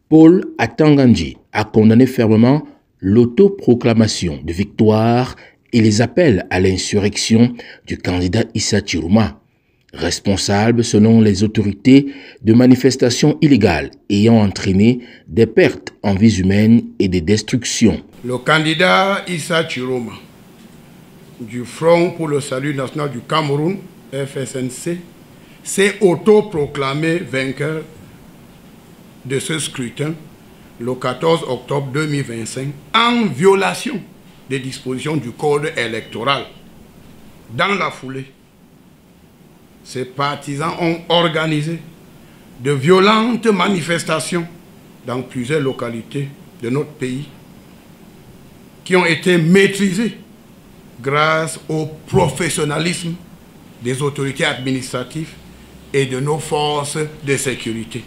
Paul Atangandji a condamné fermement l'autoproclamation de victoire et les appels à l'insurrection du candidat Issa Chiroma, responsable selon les autorités de manifestations illégales ayant entraîné des pertes en vies humaines et des destructions. Le candidat Issa Chiroma du Front pour le Salut National du Cameroun, FSNC, s'est autoproclamé vainqueur de ce scrutin le 14 octobre 2025 en violation des dispositions du code électoral. Dans la foulée, ses partisans ont organisé de violentes manifestations dans plusieurs localités de notre pays qui ont été maîtrisées grâce au professionnalisme des autorités administratives et de nos forces de sécurité.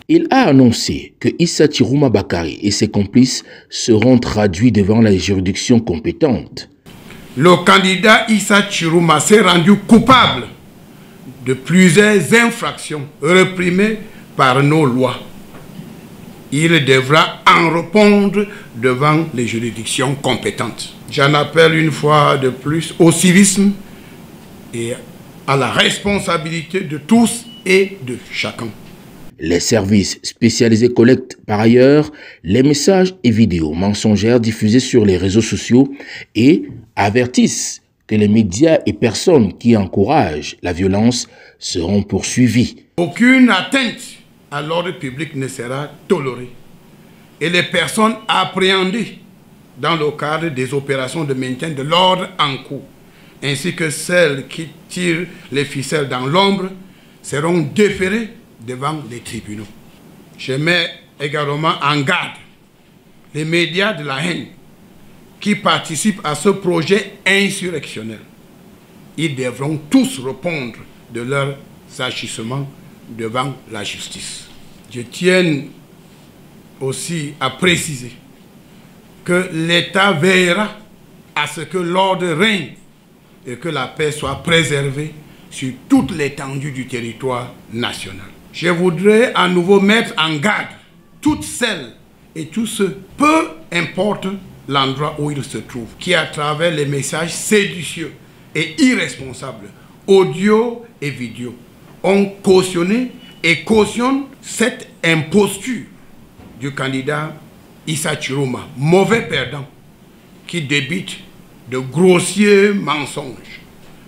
Il a annoncé que Issa Chiroma Bakary et ses complices seront traduits devant les juridictions compétentes. Le candidat Issa Chiroma s'est rendu coupable de plusieurs infractions réprimées par nos lois. Il devra en répondre devant les juridictions compétentes. J'en appelle une fois de plus au civisme et à la responsabilité de tous et de chacun. Les services spécialisés collectent par ailleurs les messages et vidéos mensongères diffusés sur les réseaux sociaux et avertissent que les médias et personnes qui encouragent la violence seront poursuivis. Aucune atteinte à l'ordre public ne sera tolérée et les personnes appréhendées dans le cadre des opérations de maintien de l'ordre en cours, ainsi que celles qui tirent les ficelles dans l'ombre, seront déférées devant les tribunaux. Je mets également en garde les médias de la haine qui participent à ce projet insurrectionnel. Ils devront tous répondre de leurs agissements devant la justice. Je tiens aussi à préciser que l'État veillera à ce que l'ordre règne et que la paix soit préservée sur toute l'étendue du territoire national. Je voudrais à nouveau mettre en garde toutes celles et tous ceux, peu importe l'endroit où ils se trouvent, qui à travers les messages séditieux et irresponsables, audio et vidéo, ont cautionné et cautionnent cette imposture du candidat Issa Chiroma, mauvais perdant, qui débite de grossiers mensonges,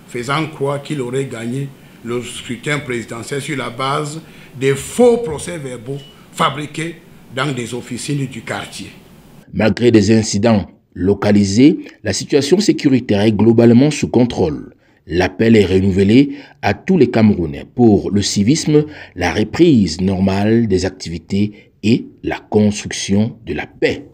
faisant croire qu'il aurait gagné le scrutin présidentiel sur la base des faux procès-verbaux fabriqués dans des officines du quartier. Malgré des incidents localisés, la situation sécuritaire est globalement sous contrôle. L'appel est renouvelé à tous les Camerounais pour le civisme, la reprise normale des activités et la construction de la paix.